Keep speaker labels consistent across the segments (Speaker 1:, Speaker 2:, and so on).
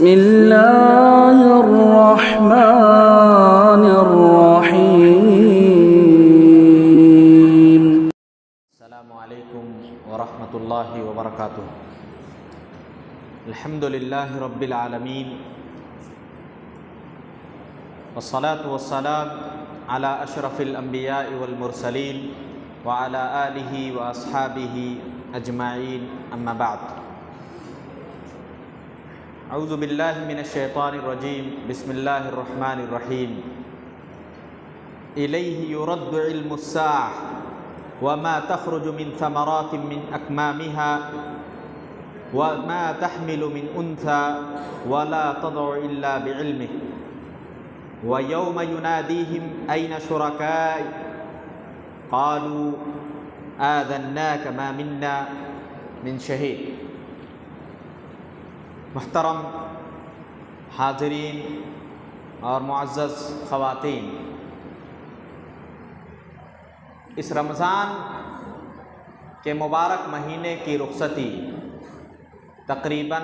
Speaker 1: بسم الله الرحمن الرحيم.
Speaker 2: السلام عليكم ورحمة الله وبركاته. الحمد لله رب العالمين، والصلاة والسلام على أشرف الأنبياء والمرسلين وعلى آله وأصحابه أجمعين، أما بعد. اعوذ باللہ من الشیطان الرجیم، بسم اللہ الرحمن الرحیم. الیہ یرد علم الساعة وما تخرج من ثمرات من اکمامها وما تحمل من انثى ولا تضع الا بعلمه ويوم يناديهم اين شركائي قالوا آذناك ما منا من شهيد. محترم حاضرین اور معزز خواتین، اس رمضان کے مبارک مہینے کی رخصتی تقریباً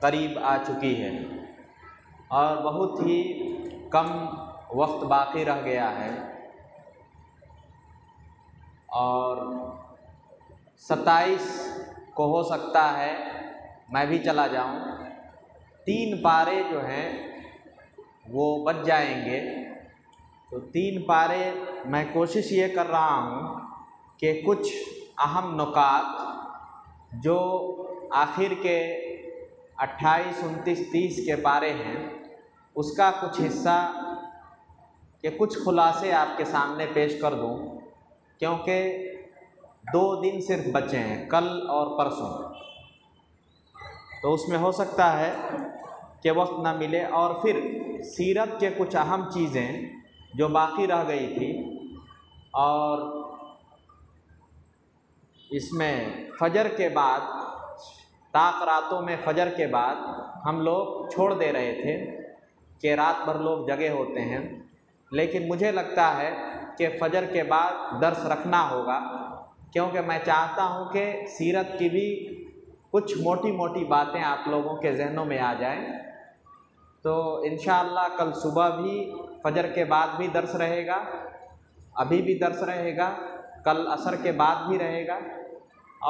Speaker 2: قریب آ چکی ہے اور بہت ہی کم وقت باقی رہ گیا ہے، اور 27 کو ہو سکتا ہے میں بھی چلا جاؤں. 3 پارے جو ہیں وہ بچ جائیں گے، تو 3 پارے میں کوشش یہ کر رہا ہوں کہ کچھ اہم نکات جو آخر کے 28، 29، 30 کے پارے ہیں اس کا کچھ حصہ کہ کچھ خلاصے آپ کے سامنے پیش کر دوں، کیونکہ 2 دن صرف بچے ہیں، کل اور پرسوں، تو اس میں ہو سکتا ہے کہ وقت نہ ملے. اور پھر سیرت کے کچھ اہم چیزیں جو باقی رہ گئی تھی، اور اس میں فجر کے بعد طاق راتوں میں فجر کے بعد ہم لوگ چھوڑ دے رہے تھے کہ رات بھر لوگ جگے ہوتے ہیں، لیکن مجھے لگتا ہے کہ فجر کے بعد درس رکھنا ہوگا، کیونکہ میں چاہتا ہوں کہ سیرت کی بھی کچھ موٹی موٹی باتیں آپ لوگوں کے ذہنوں میں آ جائیں. تو انشاءاللہ کل صبح بھی فجر کے بعد بھی درس رہے گا، ابھی بھی درس رہے گا، کل عصر کے بعد بھی رہے گا،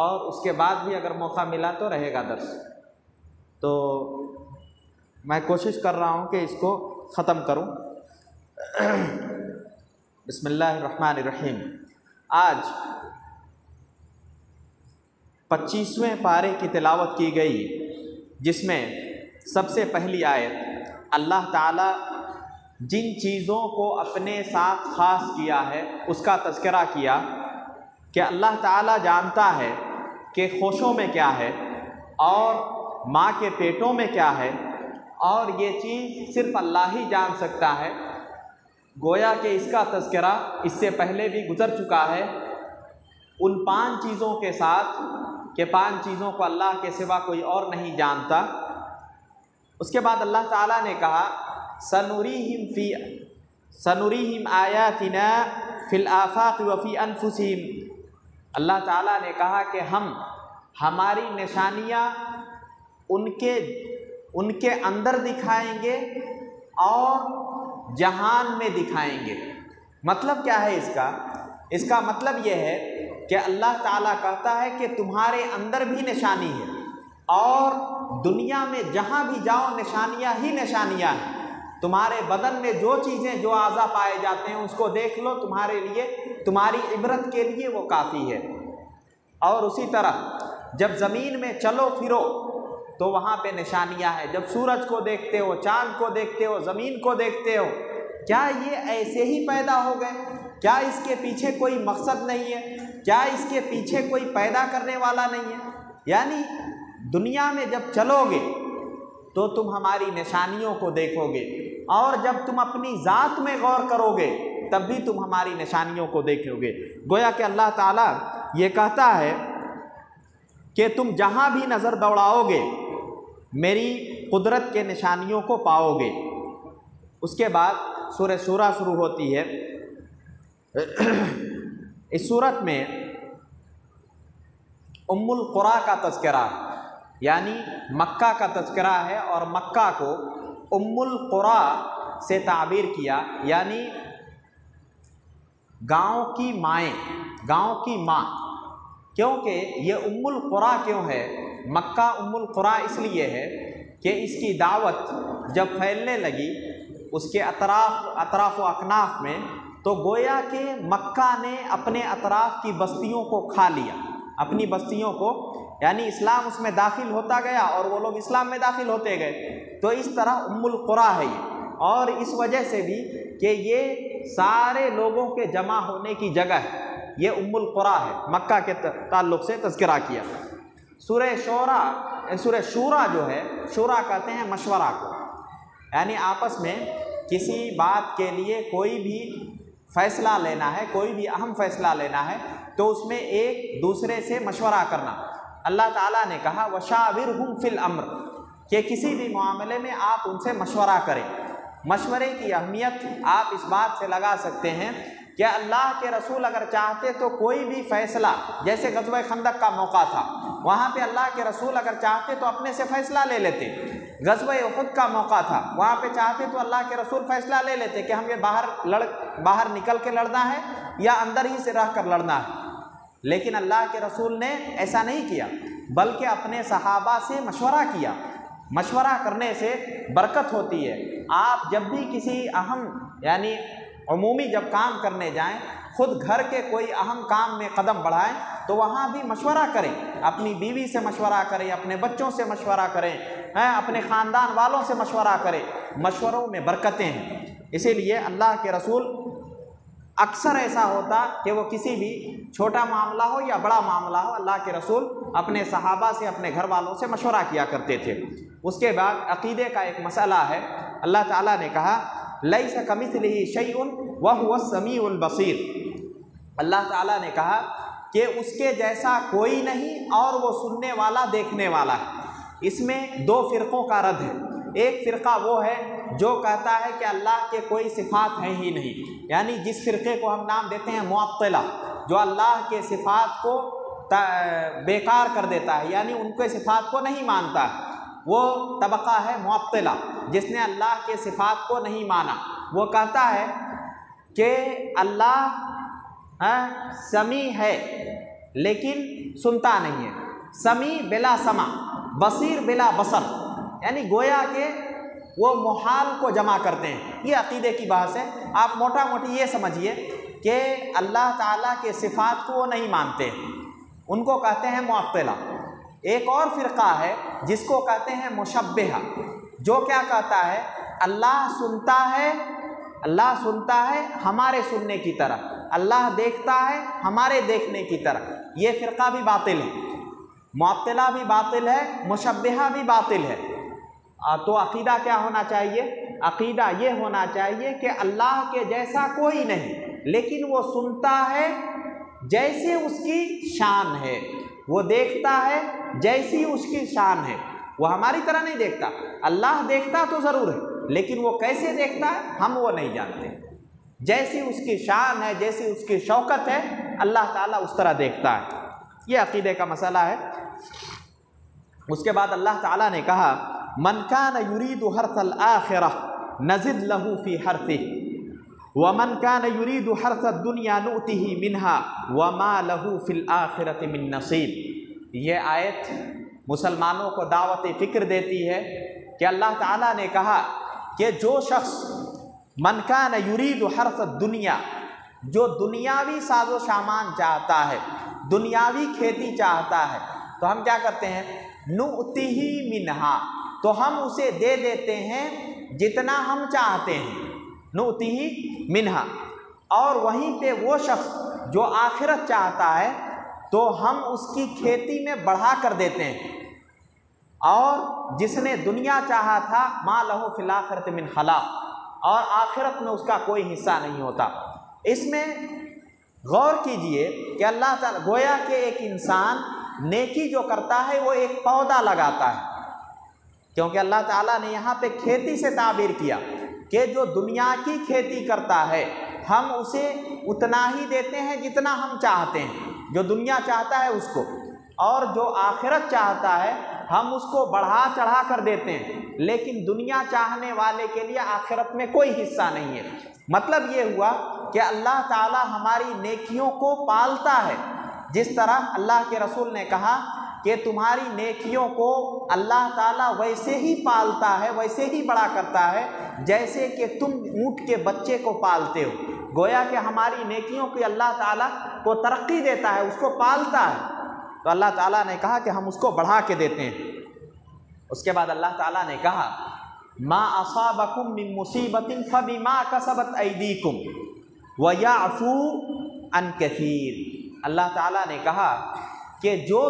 Speaker 2: اور اس کے بعد بھی اگر موقع ملا تو رہے گا درس. تو میں کوشش کر رہا ہوں کہ اس کو ختم کروں. بسم اللہ الرحمن الرحیم. آج 25ویں پارے کی تلاوت کی گئی، جس میں سب سے پہلی آیت اللہ تعالیٰ جن چیزوں کو اپنے ساتھ خاص کیا ہے اس کا تذکرہ کیا کہ اللہ تعالیٰ جانتا ہے کہ خوشوں میں کیا ہے اور ماں کے پیٹوں میں کیا ہے، اور یہ چیز صرف اللہ ہی جان سکتا ہے. گویا کہ اس کا تذکرہ اس سے پہلے بھی گزر چکا ہے ان 5 چیزوں کے ساتھ کہ 5 چیزوں کو اللہ کے سوا کوئی اور نہیں جانتا. اس کے بعد اللہ تعالیٰ نے کہا سنریہم آیاتنا فی الآفاق وفی انفسہم. اللہ تعالیٰ نے کہا کہ ہم ہماری نشانیاں ان کے اندر دکھائیں گے اور جہان میں دکھائیں گے. مطلب کیا ہے اس کا مطلب یہ ہے کہ اللہ تعالیٰ کہتا ہے کہ تمہارے اندر بھی نشانی ہے، اور دنیا میں جہاں بھی جاؤ نشانیاں ہی نشانیاں ہیں. تمہارے بدن میں جو چیزیں جو اعضاء پائے جاتے ہیں اس کو دیکھ لو، تمہارے لیے تمہاری عبرت کے لیے وہ کافی ہے. اور اسی طرح جب زمین میں چلو پھرو تو وہاں پہ نشانیاں ہیں. جب سورج کو دیکھتے ہو، چاند کو دیکھتے ہو، زمین کو دیکھتے ہو، کیا یہ ایسے ہی پیدا ہو گئے؟ کیا اس کے پیچھے کوئی مقصد نہیں ہے؟ کیا اس کے پیچھے کوئی پیدا کرنے والا نہیں ہے؟ یعنی دنیا میں جب چلو گے تو تم ہماری نشانیوں کو دیکھو گے، اور جب تم اپنی ذات میں غور کرو گے تب بھی تم ہماری نشانیوں کو دیکھو گے. گویا کہ اللہ تعالیٰ یہ کہتا ہے کہ تم جہاں بھی نظر دوڑاؤ گے میری قدرت کے نشانیوں کو پاؤ گے. اس کے بعد سورہ شورى شروع ہوتی ہے. اس صورت میں ام القریٰ کا تذکرہ یعنی مکہ کا تذکرہ ہے، اور مکہ کو ام القریٰ سے تعبیر کیا، یعنی گاؤں کی مائیں، گاؤں کی ماں۔ کیونکہ یہ ام القریٰ کیوں ہے؟ مکہ ام القریٰ اس لیے ہے کہ اس کی دعوت جب پھیلنے لگی اس کے اطراف و اکناف میں، تو گویا کہ مکہ نے اپنے اطراف کی بستیوں کو کھا لیا، اپنی بستیوں کو، یعنی اسلام اس میں داخل ہوتا گیا اور وہ لوگ اسلام میں داخل ہوتے گئے۔ تو اس طرح ام القریٰ ہے یہ، اور اس وجہ سے بھی کہ یہ سارے لوگوں کے جمع ہونے کی جگہ ہے، یہ ام القریٰ ہے، مکہ کے تعلق سے تذکرہ کیا۔ سورہ شورا جو ہے، شورا کہتے ہیں مشورہ کو، یعنی آپس میں کسی بات کے لیے کوئی بھی فیصلہ لینا ہے، کوئی بھی اہم فیصلہ لینا ہے تو اس میں ایک دوسرے سے مشورہ کرنا۔ اللہ تعالیٰ نے کہا وَشَاوِرْهُمْ فِي الْأَمْرِ، کہ کسی بھی معاملے میں آپ ان سے مشورہ کریں۔ مشورے کی اہمیت آپ اس بات سے لگا سکتے ہیں کہ اللہ کے رسول اگر چاہتے تو کوئی بھی فیصلہ، جیسے غزوہ خندق کا موقع تھا، وہاں پہ اللہ کے رسول اگر چاہتے تو اپنے سے فیصلہ لے لیتے۔ غزوہ احد کا موقع تھا، وہاں پہ چاہتے تو اللہ کے رسول فیصلہ لے لیتے کہ ہم یہ باہر نکل کے لڑنا ہے یا اندر ہی سے رہ کر لڑنا ہے، لیکن اللہ کے رسول نے ایسا نہیں کیا، بلکہ اپنے صحابہ سے مشورہ کیا۔ مشورہ کرنے سے برکت ہوتی ہے۔ آپ جب بھی کسی اہم، یعنی عمومی جب کام کرنے جائیں، خود گھر کے کوئی اہم کام میں قدم بڑھائیں تو وہاں بھی مشورہ کریں، اپنی بیوی سے مشورہ کریں، اپنے بچوں سے مشورہ کریں، اپنے خاندان والوں سے مشورہ کریں، مشوروں میں برکتیں ہیں۔ اسی لیے اللہ کے رسول اکثر ایسا ہوتا کہ وہ کسی بھی چھوٹا معاملہ ہو یا بڑا معاملہ ہو، اللہ کے رسول اپنے صحابہ سے، اپنے گھر والوں سے مشورہ کیا کرتے تھے۔ اس کے بعد عقیدے کا ایک مسئلہ ہے۔ اللہ تعالیٰ نے کہا لیس کمثلہ شیء وہو السمیع البصیر، اللہ تعالیٰ نے کہا کہ اس کے جیسا کوئی نہیں اور وہ سننے والا، دیکھنے والا ہے۔ اس میں دو فرقوں کا رد ہے۔ ایک فرقہ وہ ہے جو کہتا ہے کہ اللہ کے کوئی صفات ہیں ہی نہیں، یعنی جس فرقے کو ہم نام دیتے ہیں معطلہ، جو اللہ کے صفات کو بیکار کر دیتا ہے، یعنی ان کے صفات کو نہیں مانتا ہے، وہ طبقہ ہے معطلہ، جس نے اللہ کے صفات کو نہیں مانا۔ وہ کہتا ہے کہ اللہ سمیع ہے لیکن سنتا نہیں ہے، سمیع بلا سمع، بصیر بلا بصر، یعنی گویا کہ وہ محال کو جمع کرتے ہیں۔ یہ عقیدے کی بحث ہے۔ آپ موٹا موٹی یہ سمجھیے کہ اللہ تعالیٰ کے صفات کو وہ نہیں مانتے، ان کو کہتے ہیں معطلہ۔ ایک اور فرقہ ہے جس کو کہتے ہیں مشبہہ، جو کیا کہتا ہے اللہ سنتا ہے ہمارے سننے کی طرح، اللہ دیکھتا ہے ہمارے دیکھنے کی طرح۔ یہ فرقہ بھی باطل ہے، معطلہ بھی باطل ہے، مشبہہ بھی باطل ہے۔ تو عقیدہ کیا ہونا چاہیے؟ عقیدہ یہ ہونا چاہیے کہ اللہ کے جیسا کوئی نہیں، لیکن وہ سنتا ہے جیسے اس کی شان ہے، وہ دیکھتا ہے جیسی اس کی شان ہے، وہ ہماری طرح نہیں دیکھتا۔ اللہ دیکھتا تو ضرور ہے، لیکن وہ کیسے دیکھتا ہے ہم وہ نہیں جانتے۔ جیسی اس کی شان ہے، جیسی اس کی شوکت ہے، اللہ تعالیٰ اس طرح دیکھتا ہے۔ یہ عقیدے کا مسئلہ ہے۔ اس کے بعد اللہ تعالیٰ نے کہا من کان یرید حرث الآخرہ نزد لہ فی حرثہ ومن کان یرید حرث الدنیا نؤتہ منہا وما لہ فی الآخرۃ من نصیب۔ یہ آیت مسلمانوں کو دعوت فکر دیتی ہے کہ اللہ تعالیٰ نے کہا کہ جو شخص من کان یرید حرث الدنیا، جو دنیاوی ساز و سامان چاہتا ہے، دنیاوی کھیتی چاہتا ہے، تو ہم کیا کرتے ہیں نؤتہ منہا، تو ہم اسے دے دیتے ہیں جتنا ہم چاہتے ہیں، نؤتہ منہا۔ اور وہیں پہ وہ شخص جو آخرت چاہتا ہے تو ہم اس کی کھیتی میں بڑھا کر دیتے ہیں، اور جس نے دنیا چاہا تھا ما لہ فی الآخرۃ من خلاق، اور آخرت میں اس کا کوئی حصہ نہیں ہوتا۔ اس میں غور کیجئے کہ اللہ تعالیٰ گویا کہ ایک انسان نیکی جو کرتا ہے وہ ایک پودا لگاتا ہے، کیونکہ اللہ تعالیٰ نے یہاں پہ کھیتی سے تعبیر کیا کہ جو دنیا کی کھیتی کرتا ہے ہم اسے اتنا ہی دیتے ہیں جتنا ہم چاہتے ہیں، جو دنیا چاہتا ہے اس کو، اور جو آخرت چاہتا ہے ہم اس کو بڑھا چڑھا کر دیتے ہیں، لیکن دنیا چاہنے والے کے لیے آخرت میں کوئی حصہ نہیں ہے۔ مطلب یہ ہوا کہ اللہ تعالی ہماری نیکیوں کو پالتا ہے، جس طرح اللہ کے رسول نے کہا کہ تمہاری نیکیوں کو اللہ تعالیٰ ویسے ہی پالتا ہے، ویسے ہی بڑا کرتا ہے جیسے کہ تم اونٹ کے بچے کو پالتے ہو۔ گویا کہ ہماری نیکیوں کی اللہ تعالیٰ کو ترقی دیتا ہے، اس کو پالتا ہے۔ تو اللہ تعالیٰ نے کہا کہ ہم اس کو بڑھا کے دیتے ہیں۔ اس کے بعد اللہ تعالیٰ نے کہا ما اصابکم من مصیبت فبما کسبت ایدیکم ویعفو عن کثیر۔ اللہ تعالیٰ نے کہا کہ جو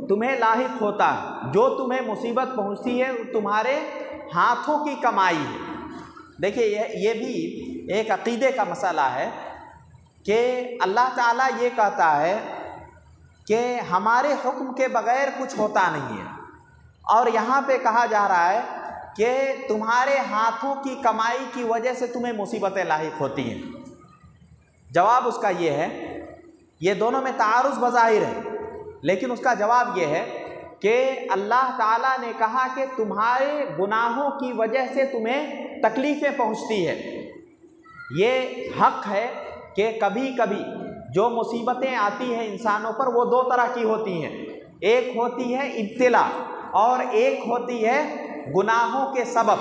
Speaker 2: تمہیں لاحق ہوتا ہے، جو تمہیں مصیبت پہنچتی ہے، وہ تمہارے ہاتھوں کی کمائی ہے۔ دیکھیے یہ بھی ایک عقیدے کا مسئلہ ہے کہ اللہ تعالیٰ یہ کہتا ہے کہ ہمارے حکم کے بغیر کچھ ہوتا نہیں ہے، اور یہاں پہ کہا جا رہا ہے کہ تمہارے ہاتھوں کی کمائی کی وجہ سے تمہیں مصیبتیں لاحق ہوتی ہیں۔ جواب اس کا یہ ہے، یہ دونوں میں تعارض بظاہر ہے، لیکن اس کا جواب یہ ہے کہ اللہ تعالیٰ نے کہا کہ تمہارے گناہوں کی وجہ سے تمہیں تکلیفیں پہنچتی ہے۔ یہ حق ہے کہ کبھی کبھی جو مصیبتیں آتی ہیں انسانوں پر وہ دو طرح کی ہوتی ہیں، ایک ہوتی ہے ابتلا اور ایک ہوتی ہے گناہوں کے سبب۔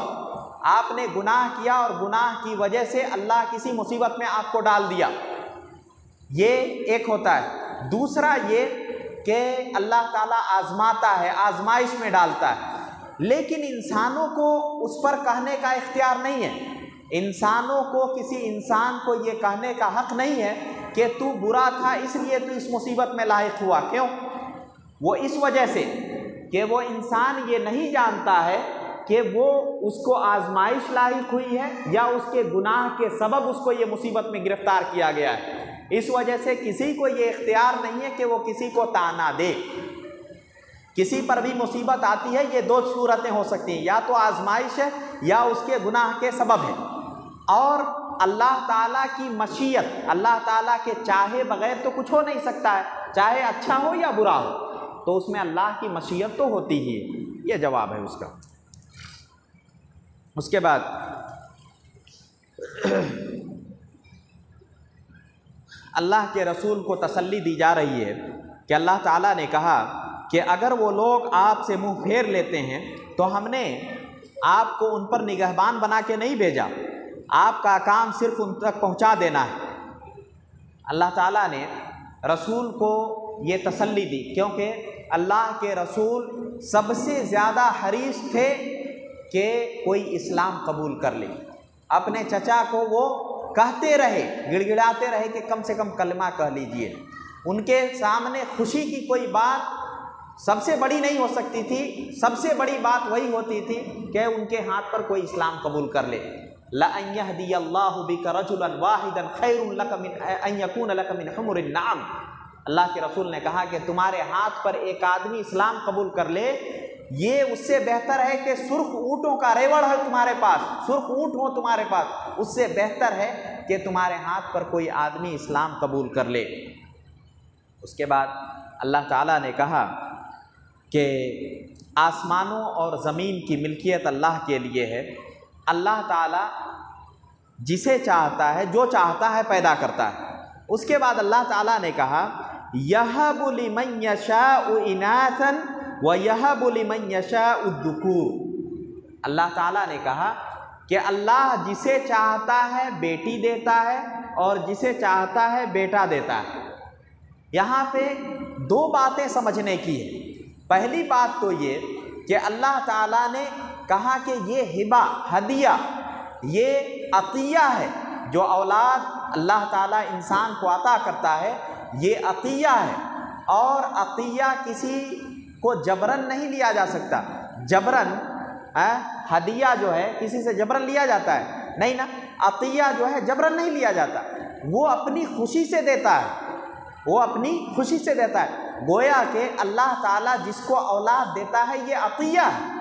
Speaker 2: آپ نے گناہ کیا اور گناہ کی وجہ سے اللہ کسی مصیبت میں آپ کو ڈال دیا، یہ ایک ہوتا ہے۔ دوسرا یہ کہ اللہ تعالیٰ آزماتا ہے، آزمائش میں ڈالتا ہے، لیکن انسانوں کو اس پر کہنے کا اختیار نہیں ہے۔ انسانوں کو، کسی انسان کو یہ کہنے کا حق نہیں ہے کہ تو برا تھا اس لیے تو اس مصیبت میں لاحق ہوا۔ کیوں؟ وہ اس وجہ سے کہ وہ انسان یہ نہیں جانتا ہے کہ وہ اس کو آزمائش لاحق ہوئی ہے یا اس کے گناہ کے سبب اس کو یہ مصیبت میں گرفتار کیا گیا ہے۔ اس وجہ سے کسی کو یہ اختیار نہیں ہے کہ وہ کسی کو طعنہ دے۔ کسی پر بھی مصیبت آتی ہے، یہ دو صورتیں ہو سکتی ہیں، یا تو آزمائش ہے یا اس کے گناہ کے سبب ہے۔ اور اللہ تعالیٰ کی مشیت، اللہ تعالیٰ کے چاہے بغیر تو کچھ ہو نہیں سکتا ہے، چاہے اچھا ہو یا برا ہو، تو اس میں اللہ کی مشیت تو ہوتی ہی ہے۔ یہ جواب ہے اس کا۔ اس کے بعد اللہ کے رسول کو تسلی دی جا رہی ہے کہ اللہ تعالیٰ نے کہا کہ اگر وہ لوگ آپ سے منہ پھیر لیتے ہیں تو ہم نے آپ کو ان پر نگہبان بنا کے نہیں بھیجا، آپ کا کام صرف ان تک پہنچا دینا ہے۔ اللہ تعالیٰ نے رسول کو یہ تسلی دی کیونکہ اللہ کے رسول سب سے زیادہ حریص تھے کہ کوئی اسلام قبول کر لے۔ اپنے چچا کو وہ کہتے رہے، گڑ گڑاتے رہے کہ کم سے کم کلمہ کہہ لیجئے۔ ان کے سامنے خوشی کی کوئی بات سب سے بڑی نہیں ہو سکتی تھی، سب سے بڑی بات وہی ہوتی تھی کہ ان کے ہاتھ پر کوئی اسلام قبول کر لے۔ لَأَن يَهْدِيَ اللَّهُ بِكَ رَجُلًا وَاحِدًا خَيْرٌ لَكَ مِنْ أَن يَكُونَ لَكَ مِنْ حُمُرِ النَّعَمِ۔ اللہ کے رسول نے کہا کہ تمہارے ہاتھ پر ایک آدمی اسلام قبول کر لے، یہ اس سے بہتر ہے کہ سرخ اونٹوں کا ریوڑ ہے تمہارے پاس، سرخ اونٹ ہو تمہارے پاس، اس سے بہتر ہے کہ تمہارے ہاتھ پر کوئی آدمی اسلام قبول کر لے۔ اس کے بعد اللہ تعالیٰ نے کہا کہ آسمانوں اور زمین کی ملکیت اللہ کے لیے ہے۔ اللہ تعالیٰ جسے چاہتا ہے، جو چاہتا ہے پیدا کرتا ہے۔ اس کے بعد اللہ تعالیٰ نے کہا یَهَبُ لِمَن يَشَاءُ إِنَاثًا وَيَهَبُ لِمَن يَشَاءُ الذُّكُورَ۔ اللہ تعالیٰ نے کہا کہ اللہ جسے چاہتا ہے بیٹی دیتا ہے اور جسے چاہتا ہے بیٹا دیتا ہے۔ یہاں پہ دو باتیں سمجھنے کی ہے۔ پہلی بات تو یہ کہ اللہ تعالیٰ نے کہا کہ یہ ہبہ، ہدیہ، یہ عطیہ ہے۔ جو اولاد اللہ تعالیٰ انسان کو عطا کرتا ہے یہ عطیہ ہے، اور عطیہ کسی کو جبرن نہیں لیا جا سکتا۔ جبرن ہدیہ جو ہے کسی سے جبرن لیا جاتا ہے؟ نہیں نا، عطیہ جو ہے جبرن نہیں لیا جاتا، وہ اپنی خوشی سے دیتا ہے، وہ اپنی خوشی سے دیتا ہے۔ گویا کہ اللہ تعالیٰ جس کو اولاد دیتا ہے یہ عطیہ ہے،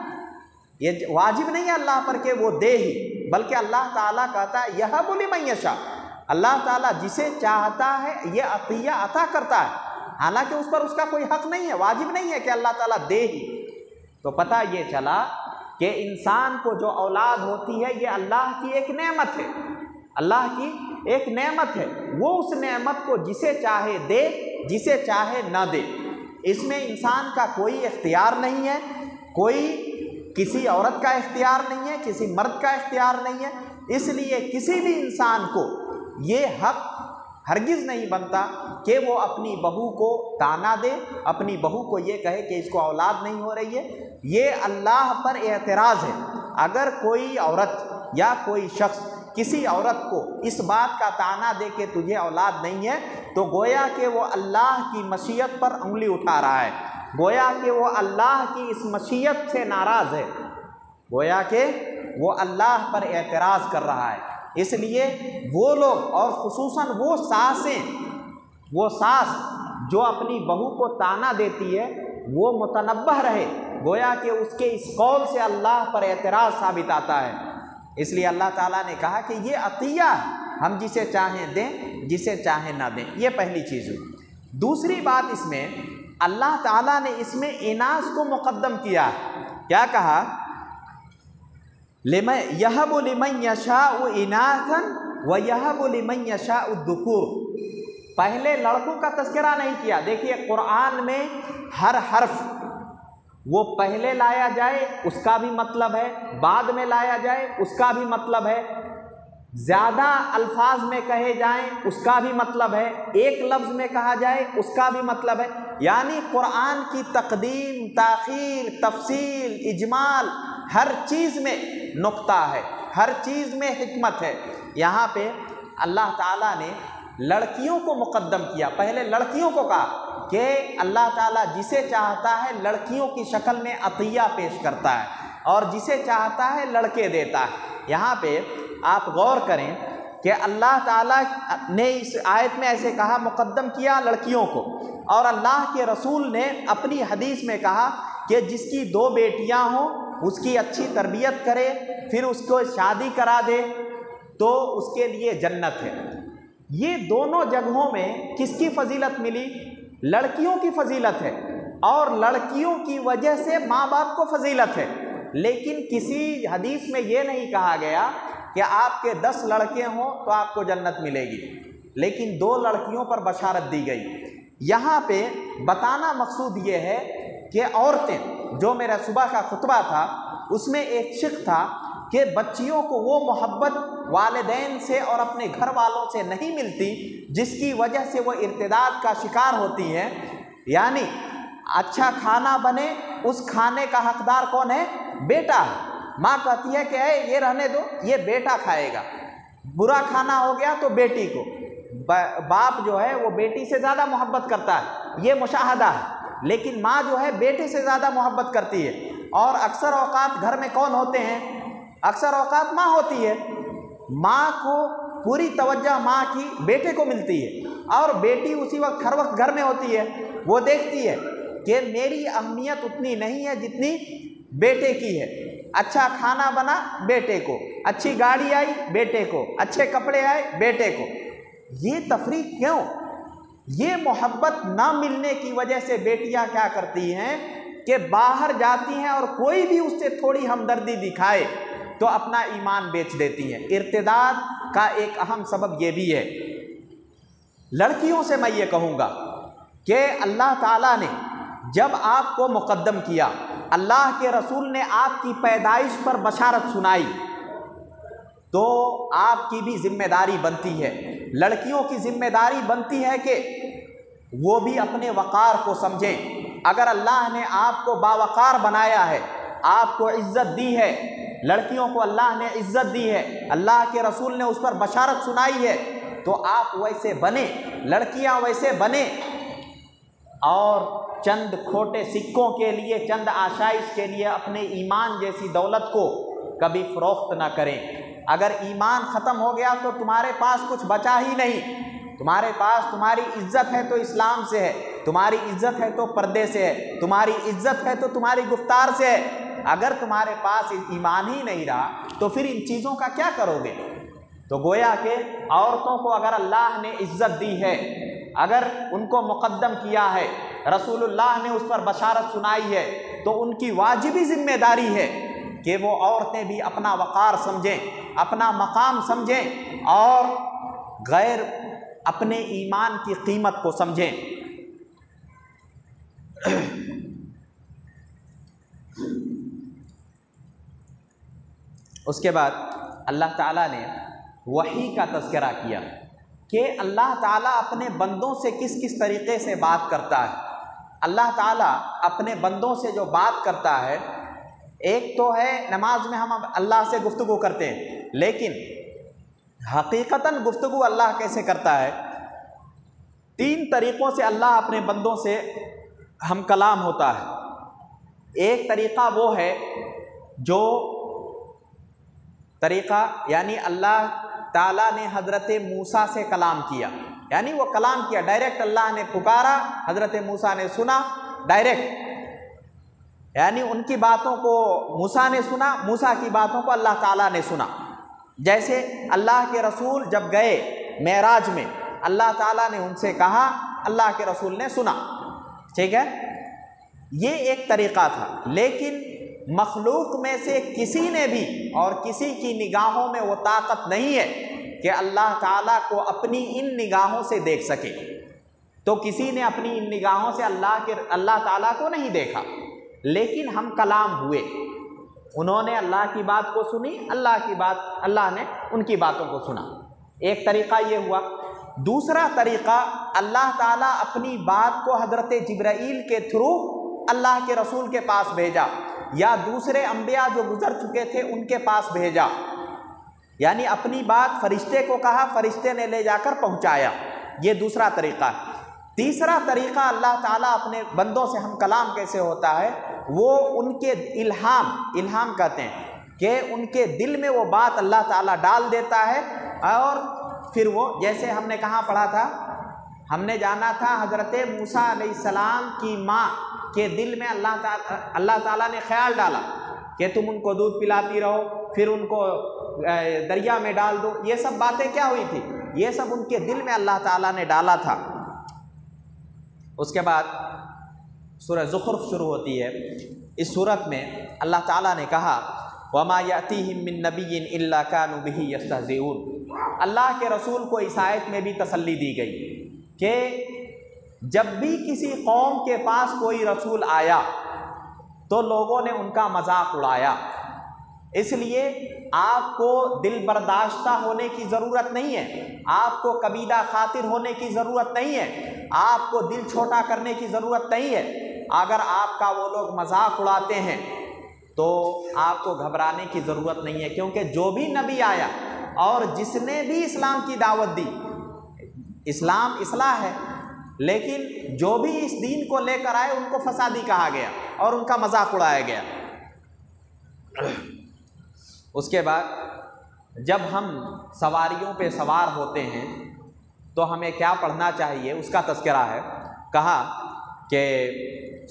Speaker 2: یہ واجب نہیں ہے اللہ پر کہ وہ دے ہی، بلکہ اللہ تعالیٰ کہتا ہے یَهَبُ لِمَن يَشَاءُ۔ اللہ تعالیٰ جسے چاہتا ہے یہ عطیہ عطا کرتا ہے، حالانکہ اس پر اس کا کوئی حق نہیں ہے، واجب نہیں ہے کہ اللہ تعالیٰ دے ہی۔ تو پتہ یہ چلا کہ انسان کو جو اولاد ہوتی ہے یہ اللہ کی ایک نعمت ہے، اللہ کی ایک نعمت ہے، وہ اس نعمت کو جسے چاہے دے، جسے چاہے نہ دے، اس میں انسان کا کوئی اختیار نہیں ہے، کوئی کسی عورت کا اختیار نہیں ہے، کسی مرد کا اختیار نہیں ہے۔ اس لیے کسی بھی انسان کو یہ حق ہرگز نہیں بنتا کہ وہ اپنی بہو کو طعنہ دے، اپنی بہو کو یہ کہے کہ اس کو اولاد نہیں ہو رہی ہے۔ یہ اللہ پر اعتراض ہے۔ اگر کوئی عورت یا کوئی شخص کسی عورت کو اس بات کا طعنہ دے کہ تجھے اولاد نہیں ہے، تو گویا کہ وہ اللہ کی مشیت پر انگلی اٹھا رہا ہے، گویا کہ وہ اللہ کی اس مشیت سے ناراض ہے، گویا کہ وہ اللہ پر اعتراض کر رہا ہے۔ اس لیے وہ لوگ، اور خصوصاً وہ ساس جو اپنی بہو کو طعنہ دیتی ہے، وہ متنبہ رہے، گویا کہ اس کے اس قول سے اللہ پر اعتراض ثابت آتا ہے۔ اس لیے اللہ تعالیٰ نے کہا کہ یہ عطیہ ہے، ہم جسے چاہیں دیں، جسے چاہیں نہ دیں۔ یہ پہلی چیز ہوئی۔ دوسری بات اس میں اللہ تعالیٰ نے اس میں اناث کو مقدم کیا۔ کیا کہا؟ یَہَبُ لِمَن یَشَاءُ إِنَاثًا وَیَہَبُ لِمَن یَشَاءُ الذُّکُورَ۔ پہلے لڑکوں کا تذکرہ نہیں کیا۔ دیکھیے قرآن میں ہر حرف وہ پہلے لایا جائے اس کا بھی مطلب ہے، بعد میں لایا جائے اس کا بھی مطلب ہے، زیادہ الفاظ میں کہے جائیں اس کا بھی مطلب ہے، ایک لفظ میں کہا جائے اس کا بھی مطلب ہے۔ یعنی قرآن کی تقدیم، تاخیر، تفصیل، اجمال، ہر چیز میں نقطہ ہے، ہر چیز میں حکمت ہے۔ یہاں پہ اللہ تعالیٰ نے لڑکیوں کو مقدم کیا، پہلے لڑکیوں کو کہا کہ اللہ تعالیٰ جسے چاہتا ہے لڑکیوں کی شکل میں عطیہ پیش کرتا ہے، اور جسے چاہتا ہے لڑکے دیتا ہے۔ یہاں پہ آپ غور کریں کہ اللہ تعالیٰ نے اس آیت میں ایسے کہا، مقدم کیا لڑکیوں کو، اور اللہ کے رسول نے اپنی حدیث میں کہا کہ جس کی 2 بیٹیاں ہوں اس کی اچھی تربیت کرے، پھر اس کو شادی کرا دے تو اس کے لیے جنت ہے۔ یہ دونوں جگہوں میں کس کی فضیلت ملی؟ لڑکیوں کی فضیلت ہے، اور لڑکیوں کی وجہ سے ماں باپ کو فضیلت ہے۔ لیکن کسی حدیث میں یہ نہیں کہا گیا کہ آپ کے 10 لڑکے ہوں تو آپ کو جنت ملے گی، لیکن 2 لڑکیوں پر بشارت دی گئی۔ یہاں پہ بتانا مقصود یہ ہے کہ عورتیں، جو میرا صبح کا خطبہ تھا اس میں ایک شق تھا کہ بچیوں کو وہ محبت والدین سے اور اپنے گھر والوں سے نہیں ملتی جس کی وجہ سے وہ ارتداد کا شکار ہوتی ہیں۔ یعنی اچھا کھانا بنے، اس کھانے کا حقدار کون ہے؟ بیٹا ہے۔ ماں کہتی ہے کہ اے یہ رہنے دو، یہ بیٹا کھائے گا۔ برا کھانا ہو گیا تو بیٹی کو، باپ جو ہے وہ بیٹی سے زیادہ محبت کرتا ہے، یہ مشاہدہ ہے۔ لیکن ماں جو ہے بیٹے سے زیادہ محبت کرتی ہے، اور اکثر اوقات گھر میں کون ہوتے ہیں؟ اکثر اوقات ماں ہوتی ہے۔ ماں کو پوری توجہ ماں کی بیٹے کو ملتی ہے، اور بیٹی اسی وقت ہر وقت گھر میں ہوتی ہے، وہ دیکھتی ہے کہ میری اہمیت اتنی نہیں ہے جتنی بیٹے کی ہے۔ اچھا کھانا بنا بیٹے کو، اچھی گاڑی آئی بیٹے کو، اچھے کپڑے آئے بیٹے کو۔ یہ تفریق کیوں؟ یہ محبت نہ ملنے کی وجہ سے بیٹیاں کیا کرتی ہیں کہ باہر جاتی ہیں اور کوئی بھی اس سے تھوڑی ہمدردی دکھائے تو اپنا ایمان بیچ دیتی ہیں۔ ارتداد کا ایک اہم سبب یہ بھی ہے۔ لڑکیوں سے میں یہ کہوں گا کہ اللہ تعالیٰ نے جب آپ کو مقدم کیا، اللہ کے رسول نے آپ کی پیدائش پر بشارت سنائی، تو آپ کی بھی ذمہ داری بنتی ہے، لڑکیوں کی ذمہ داری بنتی ہے کہ وہ بھی اپنے وقار کو سمجھیں۔ اگر اللہ نے آپ کو باوقار بنایا ہے، آپ کو عزت دی ہے، لڑکیوں کو اللہ نے عزت دی ہے، اللہ کے رسول نے اس پر بشارت سنائی ہے، تو آپ ویسے بنیں، لڑکیاں ویسے بنیں، اور چند کھوٹے سکوں کے لیے، چند آشائش کے لیے اپنے ایمان جیسی دولت کو کبھی فروخت نہ کریں۔ اگر ایمان ختم ہو گیا تو تمہارے پاس کچھ بچا ہی نہیں۔ تمہارے پاس تمہاری عزت ہے تو اسلام سے ہے، تمہاری عزت ہے تو پردے سے ہے، تمہاری عزت ہے تو تمہاری گفتار سے ہے۔ اگر تمہارے پاس ایمان ہی نہیں رہا تو پھر ان چیزوں کا کیا کرو گے؟ تو گویا کہ عورتوں کو اگر اللہ نے عزت دی ہے، اگر ان کو مقدم کیا ہے، رسول اللہ نے اس پر بشارت سنائی ہے، تو ان کی واجبی ذمہ داری ہے کہ وہ عورتیں بھی اپنا وقار سمجھیں، اپنا مقام سمجھیں اور غیر اپنے ایمان کی قیمت کو سمجھیں۔ اس کے بعد اللہ تعالیٰ نے وحی کا تذکرہ کیا کہ اللہ تعالیٰ اپنے بندوں سے کس کس طریقے سے بات کرتا ہے۔ اللہ تعالیٰ اپنے بندوں سے جو بات کرتا ہے، ایک تو ہے نماز میں ہم اللہ سے گفتگو کرتے ہیں، لیکن حقیقتاً گفتگو اللہ کیسے کرتا ہے؟ 3 طریقوں سے اللہ اپنے بندوں سے ہم کلام ہوتا ہے۔ ایک طریقہ وہ ہے جو طریقہ یعنی اللہ تعالیٰ نے حضرت موسیٰ سے کلام کیا، یعنی وہ کلام کیا ڈائریکٹ، اللہ نے پکارا، حضرت موسیٰ نے سنا ڈائریکٹ، یعنی ان کی باتوں کو موسیٰ نے سنا، موسیٰ کی باتوں کو اللہ تعالیٰ نے سنا۔ جیسے اللہ کے رسول جب گئے معراج میں، اللہ تعالیٰ نے ان سے کہا، اللہ کے رسول نے سنا، ٹھیک ہے، یہ ایک طریقہ تھا۔ لیکن مخلوق میں سے کسی نے بھی اور کسی کی نگاہوں میں وہ طاقت نہیں ہے کہ اللہ تعالیٰ کو اپنی ان نگاہوں سے دیکھ سکے، تو کسی نے اپنی ان نگاہوں سے اللہ تعالیٰ کو نہیں دیکھا، لیکن ہم کلام ہوئے، انہوں نے اللہ کی بات کو سنی، اللہ نے ان کی باتوں کو سنا۔ ایک طریقہ یہ ہوا۔ دوسرا طریقہ، اللہ تعالیٰ اپنی بات کو حضرت جبرائیل کے تھرو اللہ کے رسول کے پاس بھیجا، یا دوسرے انبیاء جو گزر چکے تھے ان کے پاس بھیجا، یعنی اپنی بات فرشتے کو کہا، فرشتے نے لے جا کر پہنچایا، یہ دوسرا طریقہ ہے۔ تیسرا طریقہ اللہ تعالیٰ اپنے بندوں سے ہم کلام کیسے ہوتا ہے، وہ ان کے الہام کہتے ہیں کہ ان کے دل میں وہ بات اللہ تعالیٰ ڈال دیتا ہے، اور پھر وہ جیسے ہم نے کہاں پڑھا تھا، ہم نے جانا تھا حضرت موسیٰ علیہ السلام کی ماں کے دل میں اللہ تعالیٰ نے خیال ڈالا کہ تم ان کو دودھ پلاتی رہو، پھر ان کو دریا میں ڈال دو۔ یہ سب باتیں کیا ہوئی تھی؟ یہ سب ان کے دل میں اللہ تعالیٰ نے ڈالا تھا۔ اس کے بعد سورہ زخرف شروع ہوتی ہے۔ اس صورت میں اللہ تعالیٰ نے کہا وَمَا يَأْتِيهِم مِّن نَّبِيٍّ إِلَّا كَانُوا بِهِ يَسْتَهْزِئُونَ۔ اللہ کے رسول کو اس آیت میں بھی تسلی دی گئی کہ جب بھی کسی قوم کے پاس کوئی رسول آیا تو لوگوں نے ان کا مذاق اڑایا، اس لیے آپ کو دل برداشتہ ہونے کی ضرورت نہیں ہے، آپ کو کبیدہ خاطر ہونے کی ضرورت نہیں ہے، آپ کو دل چھوٹا کرنے کی ضرورت نہیں ہے۔ اگر آپ کا وہ لوگ مذاق اڑاتے ہیں تو آپ کو گھبرانے کی ضرورت نہیں ہے، کیونکہ جو بھی نبی آیا اور جس نے بھی اسلام کی دعوت دی، اسلام اصلاح ہے، لیکن جو بھی اس دین کو لے کر آئے ان کو فسادی کہا گیا اور ان کا مذاق اڑایا گیا۔ اس کے بعد جب ہم سواریوں پہ سوار ہوتے ہیں تو ہمیں کیا پڑھنا چاہیے، اس کا تذکرہ ہے۔ کہا کہ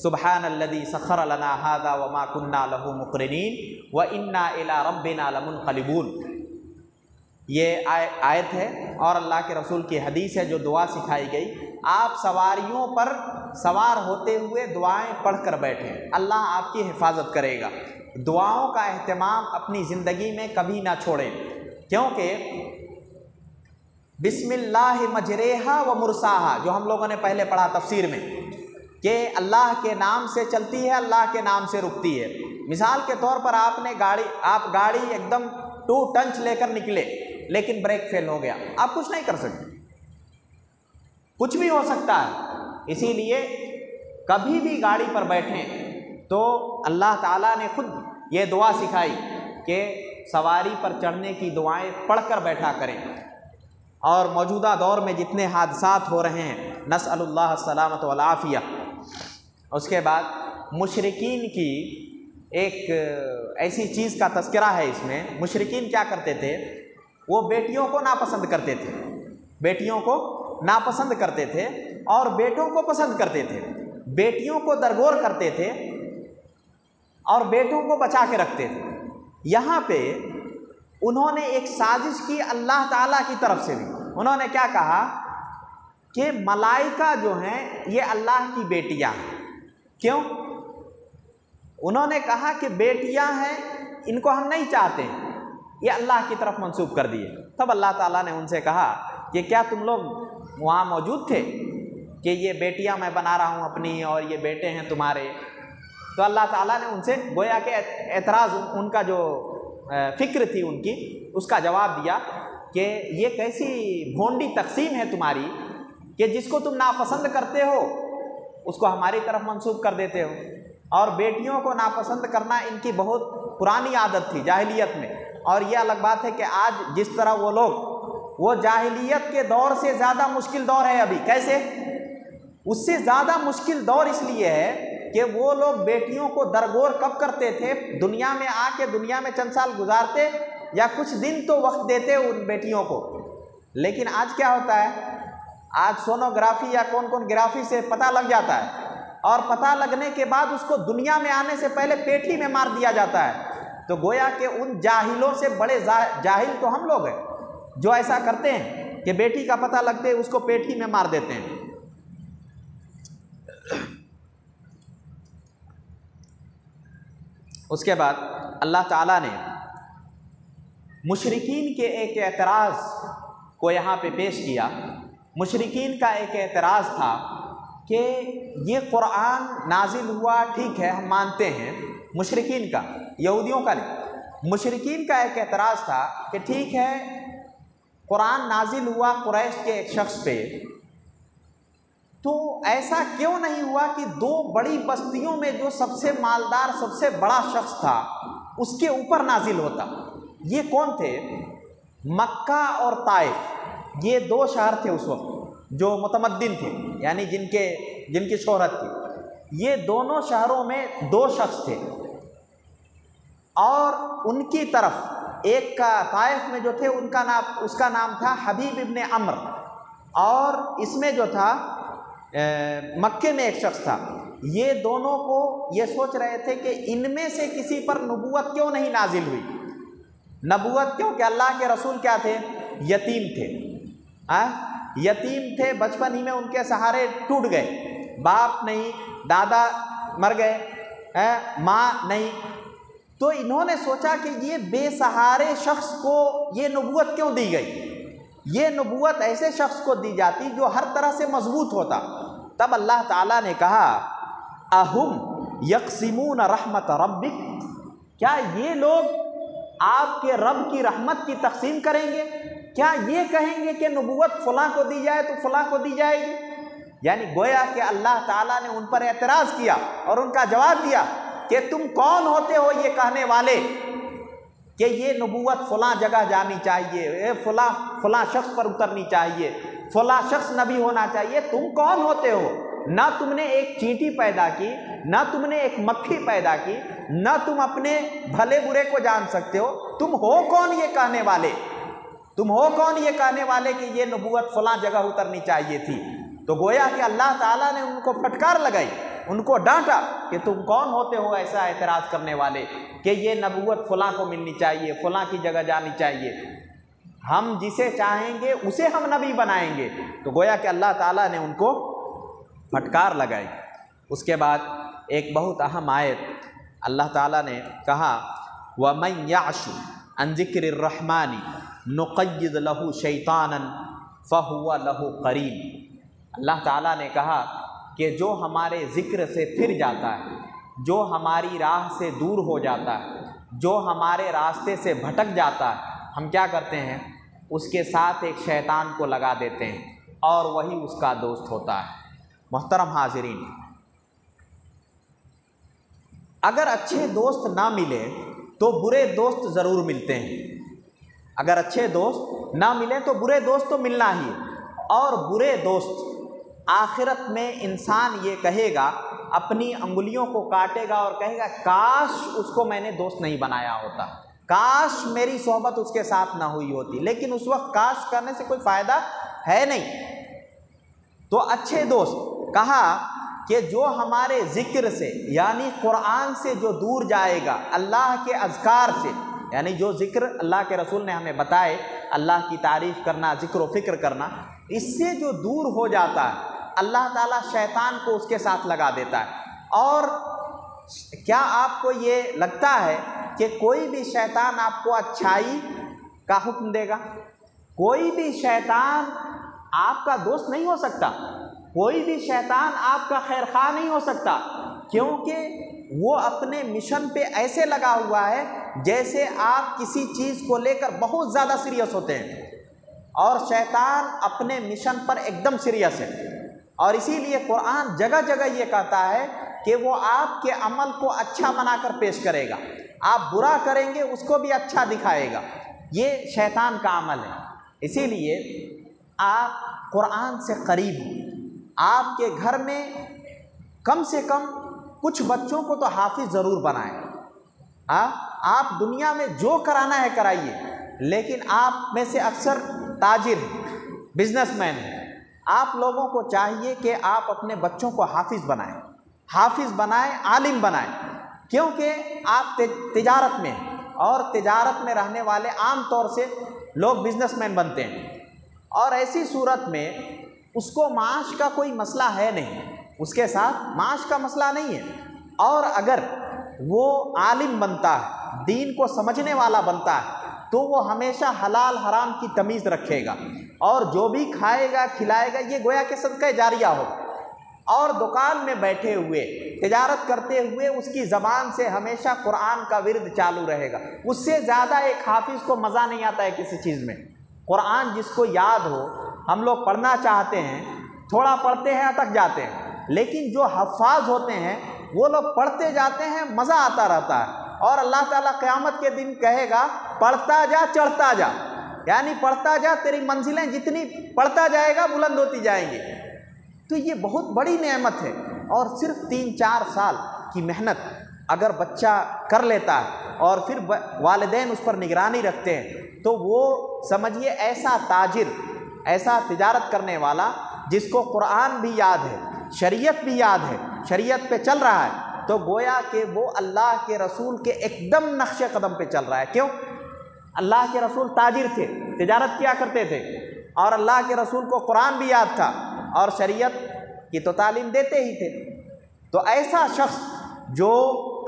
Speaker 2: سبحان الذی سخر لنا ھذا وما كنا له مقرنین وانا الی ربنا لمنقلبون، یہ آیت ہے اور اللہ کے رسول کی حدیث ہے جو دعا سکھائی گئی۔ آپ سواریوں پر سوار ہوتے ہوئے دعائیں پڑھ کر بیٹھیں، اللہ آپ کی حفاظت کرے گا۔ دعاؤں کا اہتمام اپنی زندگی میں کبھی نہ چھوڑیں، کیونکہ بسم اللہ مجریہا و مرساہا جو ہم لوگوں نے پہلے پڑھا تفسیر میں کہ اللہ کے نام سے چلتی ہے، اللہ کے نام سے رکتی ہے۔ مثال کے طور پر آپ گاڑی ایک دم 2 ٹنچ لے کر نکلے لیکن بریک فیل ہو گیا، آپ کچھ نہیں کر سکتے، کچھ بھی ہو سکتا ہے۔ اسی لیے کبھی بھی گاڑی پر بیٹھیں تو اللہ تعالیٰ نے خود یہ دعا سکھائی کہ سواری پر چڑھنے کی دعائیں پڑھ کر بیٹھا کریں۔ اور موجودہ دور میں جتنے حادثات ہو رہے ہیں، نسأل اللہ السلامۃ والعافیہ۔ اس کے بعد مشرکین کی ایک ایسی چیز کا تذکرہ ہے اس میں۔ مشرکین کیا کرتے تھے، وہ بیٹیوں کو ناپسند کرتے تھے، بیٹیوں کو ناپسند کرتے تھے اور بیٹوں کو پسند کرتے تھے، بیٹیوں کو درگور کرتے تھے اور بیٹوں کو بچا کے رکھتے تھے۔ یہاں پہ انہوں نے ایک سازش کی اللہ تعالیٰ کی طرف سے بھی۔ انہوں نے کیا کہا کہ ملائکہ جو ہیں یہ اللہ کی بیٹیاں ہیں۔ کیوں؟ انہوں نے کہا کہ بیٹیاں ہیں، ان کو ہم نہیں چاہتے، یہ اللہ کی طرف منسوب کر دیے۔ تب اللہ تعالیٰ نے ان سے کہا کہ کیا تم لوگ وہاں موجود تھے کہ یہ بیٹیاں میں بنا رہا ہوں اپنی اور یہ بیٹے ہیں تمہارے؟ تو اللہ تعالیٰ نے ان سے گویا کہ اعتراض، ان کا جو فکر تھی ان کی، اس کا جواب دیا کہ یہ کیسی بھونڈی تقسیم ہے تمہاری کہ جس کو تم ناپسند کرتے ہو اس کو ہماری طرف منسوب کر دیتے ہو، اور بیٹیوں کو ناپسند کرنا ان کی بہت پرانی عادت تھی جاہلیت میں۔ اور یہ الگ بات ہے کہ آج جس طرح وہ لوگ، وہ جاہلیت کے دور سے زیادہ مشکل دور ہے ابھی۔ کیسے؟ اس سے زیادہ مشکل دور اس لیے ہے کہ وہ لوگ بیٹیوں کو درگور کب کرتے تھے؟ دنیا میں آ کے دنیا میں چند سال گزارتے یا کچھ دن تو وقت دیتے ان بیٹیوں کو، لیکن آج کیا ہوتا ہے؟ آج سونوگرافی یا کون گرافی سے پتہ لگ جاتا ہے، اور پتہ لگنے کے بعد اس کو دنیا میں آنے سے پہلے پیٹھی میں مار دیا جاتا ہے۔ تو گویا کہ ان جاہلوں سے بڑے جاہل تو ہم لوگ ہیں جو ایسا کرتے ہیں کہ بیٹی کا پتہ لگتے اس کو پیٹھی میں مار دیتے ہیں۔ اس کے بعد اللہ تعالیٰ نے مشرکین کے ایک اعتراض کو یہاں پہ پیش کیا۔ مشرکین کا ایک اعتراض تھا کہ یہ قرآن نازل ہوا، ٹھیک ہے ہم مانتے ہیں، مشرکین کا، یہودیوں کا نہیں، مشرکین کا ایک اعتراض تھا کہ ٹھیک ہے قرآن نازل ہوا قریش کے ایک شخص پہ، تو ایسا کیوں نہیں ہوا کہ دو بڑی بستیوں میں جو سب سے مالدار، سب سے بڑا شخص تھا اس کے اوپر نازل ہوتا؟ یہ کون تھے؟ مکہ اور طائف، یہ دو شہر تھے اس وقت جو متمدن تھے، یعنی جن کی شہرت تھی۔ یہ دونوں شہروں میں دو شخص تھے، اور ان کی طرف ایک کا طائف میں جو تھے اس کا نام تھا حبیب ابن عمر، اور اس میں جو تھا مکے میں ایک شخص تھا۔ یہ دونوں کو یہ سوچ رہے تھے کہ ان میں سے کسی پر نبوت کیوں نہیں نازل ہوئی؟ نبوت کیوں کہ اللہ کے رسول کیا تھے؟ یتیم تھے، یتیم تھے، بچپن ہی میں ان کے سہارے ٹوٹ گئے، باپ نہیں، دادا مر گئے، ماں نہیں۔ تو انہوں نے سوچا کہ یہ بے سہارے شخص کو یہ نبوت کیوں دی گئی؟ یہ نبوت ایسے شخص کو دی جاتی جو ہر طرح سے مضبوط ہوتا۔ تب اللہ تعالیٰ نے کہا اہم یقسمون رحمت ربک، کیا یہ لوگ آپ کے رب کی رحمت کی تقسیم کریں گے؟ کیا یہ کہیں گے کہ نبوت فلاں کو دی جائے تو فلاں کو دی جائے گی؟ یعنی گویا کہ اللہ تعالیٰ نے ان پر اعتراض کیا اور ان کا جواب دیا کہ تم کون ہوتے ہو یہ کہنے والے کہ یہ نبوت فلاں جگہ جانی چاہیے، فلاں شخص پر اترنی چاہیے، فلاں شخص نبی ہونا چاہیے؟ تم کون ہوتے ہو؟ نہ تم نے ایک چینٹی پیدا کی، نہ تم نے ایک مکھی پیدا کی، نہ تم اپنے بھلے برے کو جان سکتے ہو۔ تم ہو کون یہ کہنے والے؟ تم ہو کون یہ کہنے والے کہ یہ نبوت فلاں جگہ اترنی چاہیے تھی؟ تو گویا کہ اللہ تعالیٰ نے ان کو پھٹکار لگائی، ان کو ڈانٹا کہ تم کون ہوتے ہو ایسا اعتراض کرنے والے کہ یہ نبوت فلاں کو ملنی چاہیے، فلاں کی جگہ جانی چاہیے، ہم جسے چاہیں گے اسے ہم نبی بنائیں گے۔ تو گویا کہ اللہ تعالیٰ نے ان کو پھٹکار لگائی۔ اس کے بعد ایک بہت اہم آیت اللہ تعالیٰ نے کہا وَمَن يَعْشُ عَن ذِكْرِ الرَّحْمَنِ نُقَيِّضْ لَهُ شَيْطَانًا فَهُوَ لَهُ قَرِينٌ۔ اللہ تعالیٰ نے کہا کہ جو ہمارے ذکر سے پھر جاتا ہے، جو ہماری راہ سے دور ہو جاتا ہے، جو ہمارے راستے سے بھٹک جاتا ہے، ہم کیا کرتے ہیں؟ اس کے ساتھ ایک شیطان کو لگا دیتے ہیں اور وہی اس کا دوست ہوتا ہے۔ محترم حاضرین، اگر اچھے دوست نہ ملے تو برے دوست ضرور ملتے ہیں۔ اگر اچھے دوست نہ ملیں تو برے دوست تو ملنا ہی ہے، اور برے دوست آخرت میں انسان یہ کہے گا، اپنی انگلیوں کو کاٹے گا اور کہے گا کاش اس کو میں نے دوست نہیں بنایا ہوتا، کاش میری صحبت اس کے ساتھ نہ ہوئی ہوتی۔ لیکن اس وقت کاش کرنے سے کوئی فائدہ ہے نہیں۔ تو اچھے دوست کہا کہ جو ہمارے ذکر سے یعنی قرآن سے جو دور جائے گا، اللہ کے اذکار سے، یعنی جو ذکر اللہ کے رسول نے ہمیں بتائے، اللہ کی تعریف کرنا، ذکر و فکر کرنا، اس سے جو دور ہو جاتا ہے اللہ تعالیٰ شیطان کو اس کے ساتھ لگا دیتا ہے۔ اور کیا آپ کو یہ لگتا ہے کہ کوئی بھی شیطان آپ کو اچھائی کا حکم دے گا؟ کوئی بھی شیطان آپ کا دوست نہیں ہو سکتا، کوئی بھی شیطان آپ کا خیر خواہ نہیں ہو سکتا، کیونکہ وہ اپنے مشن پہ ایسے لگا ہوا ہے جیسے آپ کسی چیز کو لے کر بہت زیادہ سیریس ہوتے ہیں، اور شیطان اپنے مشن پر ایک دم سیریس ہے۔ اور اسی لیے قرآن جگہ جگہ یہ کہتا ہے کہ وہ آپ کے عمل کو اچھا بنا کر پیش کرے گا، آپ برا کریں گے اس کو بھی اچھا دکھائے گا۔ یہ شیطان کا عمل ہے۔ اسی لیے آپ قرآن سے قریب ہیں، آپ کے گھر میں کم سے کم کچھ بچوں کو تو حافظ ضرور بنائیں۔ آپ دنیا میں جو کرانا ہے کرائیے، لیکن آپ میں سے اکثر تاجر ہیں، بزنس مین ہیں، آپ لوگوں کو چاہیے کہ آپ اپنے بچوں کو حافظ بنائیں، حافظ بنائیں، عالم بنائیں، کیونکہ آپ تجارت میں ہیں، اور تجارت میں رہنے والے عام طور سے لوگ بزنس مین بنتے ہیں، اور ایسی صورت میں اس کو معاش کا کوئی مسئلہ ہے نہیں، اس کے ساتھ معاش کا مسئلہ نہیں ہے۔ اور اگر وہ عالم بنتا ہے، دین کو سمجھنے والا بنتا ہے، تو وہ ہمیشہ حلال حرام کی تمیز رکھے گا، اور جو بھی کھائے گا کھلائے گا یہ گویا کہ صدقہ جاریہ ہو۔ اور دکان میں بیٹھے ہوئے تجارت کرتے ہوئے اس کی زبان سے ہمیشہ قرآن کا ورد چالو رہے گا۔ اس سے زیادہ ایک حافظ کو مزہ نہیں آتا ہے کسی چیز میں۔ قرآن جس کو یاد ہو، ہم لوگ پڑھنا چاہتے ہیں، تھوڑا پڑھتے ہیں اٹک جاتے ہیں، لیکن جو حفاظ ہوتے ہیں وہ لوگ پڑھتے جاتے ہیں، مزہ آتا رہتا ہے۔ اور اللہ تعالیٰ قیامت کے دن کہے گا پڑھتا جا چڑھتا جا، یعنی پڑھتا جا، تیری منزلیں جتنی پڑھتا جائے گا بلند ہوتی جائیں گی۔ تو یہ بہت بڑی نعمت ہے، اور صرف 3-4 سال کی محنت اگر بچہ کر لیتا ہے اور پھر والدین اس پر نگرانی رکھتے ہیں، تو وہ سمجھیے ایسا تاجر، ایسا تجارت کرنے والا جس کو قرآن بھی یاد ہے، شریعت بھی یاد ہے، شریعت پہ چل رہا ہے، تو گویا کہ وہ اللہ کے رسول کے ایک دم نقش قدم پہ چل رہا ہے۔ کیوں؟ اللہ کے رسول تاجر تھے، تجارت کیا کرتے تھے، اور اللہ کے رسول کو قرآن بھی یاد تھا اور شریعت کی تو تعلیم دیتے ہی تھے۔ تو ایسا شخص جو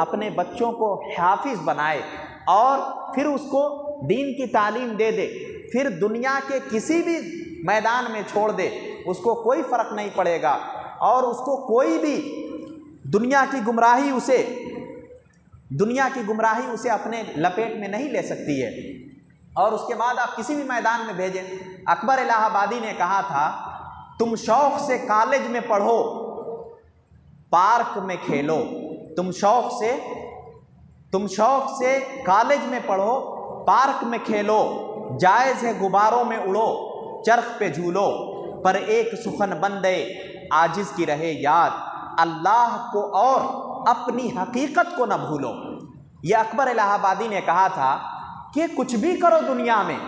Speaker 2: اپنے بچوں کو حافظ بنائے اور پھر اس کو دین کی تعلیم دے دے، پھر دنیا کے کسی بھی میدان میں چھوڑ دے، اس کو کوئی فرق نہیں پڑے گا، اور اس کو کوئی بھی دنیا کی گمراہی اسے اپنے لپیٹ میں نہیں لے سکتی ہے۔ اور اس کے بعد آپ کسی بھی میدان میں بھیجیں۔ اکبر الہ آبادی نے کہا تھا، تم شوق سے کالج میں پڑھو، پارک میں کھیلو، تم شوق سے کالج میں پڑھو، پارک میں کھیلو، جائز ہے غباروں میں اڑو، چرخ پہ جھولو، پر ایک سخن بندے عاجز کی رہے یاد، اللہ کو اور اپنی حقیقت کو نہ بھولو۔ یہ اکبر الہ آبادی نے کہا تھا کہ کچھ بھی کرو دنیا میں،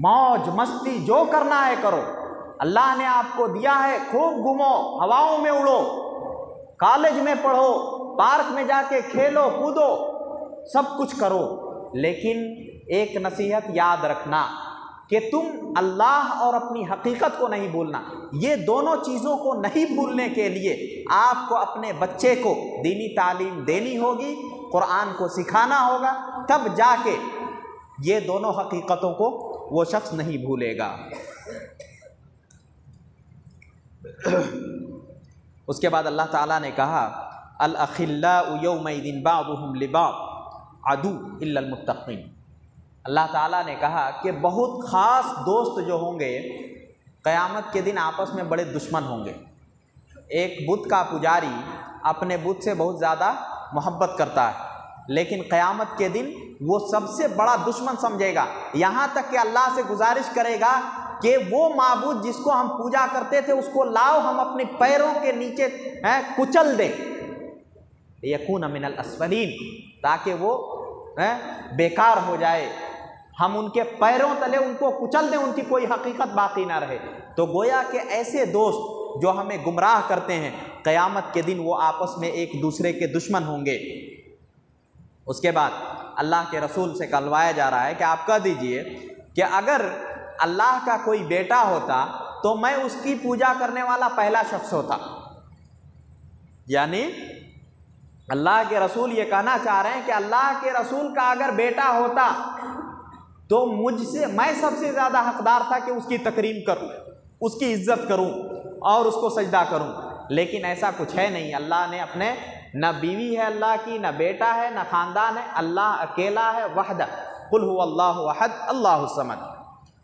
Speaker 2: موج مستی جو کرنا ہے کرو، اللہ نے آپ کو دیا ہے، خوب گھومو، ہواؤں میں اڑو، کالج میں پڑھو، پارک میں جا کے کھیلو کودو، سب کچھ کرو، لیکن ایک نصیحت یاد رکھنا کہ تم اللہ اور اپنی حقیقت کو نہیں بھولنا۔ یہ دونوں چیزوں کو نہیں بھولنے کے لیے آپ کو اپنے بچے کو دینی تعلیم دینی ہوگی، قرآن کو سکھانا ہوگا، تب جا کے یہ دونوں حقیقتوں کو وہ شخص نہیں بھولے گا۔ اس کے بعد اللہ تعالیٰ نے کہا، الاخلاء یومئذ بعضهم لبعض عدو الا المتقین۔ اللہ تعالیٰ نے کہا کہ بہت خاص دوست جو ہوں گے قیامت کے دن آپس میں بڑے دشمن ہوں گے۔ ایک بت کا پجاری اپنے بت سے بہت زیادہ محبت کرتا ہے، لیکن قیامت کے دن وہ سب سے بڑا دشمن سمجھے گا، یہاں تک کہ اللہ سے گزارش کرے گا کہ وہ معبود جس کو ہم پوجا کرتے تھے اس کو لاؤ، ہم اپنے پیروں کے نیچے کچل دیں، یکون من الاسفلین، تاکہ وہ بیکار ہو جائے، ہم ان کے پیروں تلے ان کو کچل دیں، ان کی کوئی حقیقت باقی نہ رہے۔ تو گویا کہ ایسے دوست جو ہمیں گمراہ کرتے ہیں قیامت کے دن وہ آپس میں ایک دوسرے کے دشمن ہوں گے۔ اس کے بعد اللہ کے رسول سے کہلوایا جا رہا ہے کہ آپ کہہ دیجئے کہ اگر اللہ کا کوئی بیٹا ہوتا تو میں اس کی پوجا کرنے والا پہلا شخص ہوتا. یعنی اللہ کے رسول یہ کہنا چاہ رہے ہیں کہ اللہ کے رسول کا اگر بیٹا ہوتا تو میں سب سے زیادہ حقدار تھا کہ اس کی تکریم کروں, اس کی عزت کروں اور اس کو سجدہ کروں. لیکن ایسا کچھ ہے نہیں. اللہ نے اپنے نہ بیوی ہے اللہ کی, نہ بیٹا ہے, نہ خاندان ہے. اللہ اکیلا ہے, وحدہ. قل هو اللہ احد اللہ الصمد.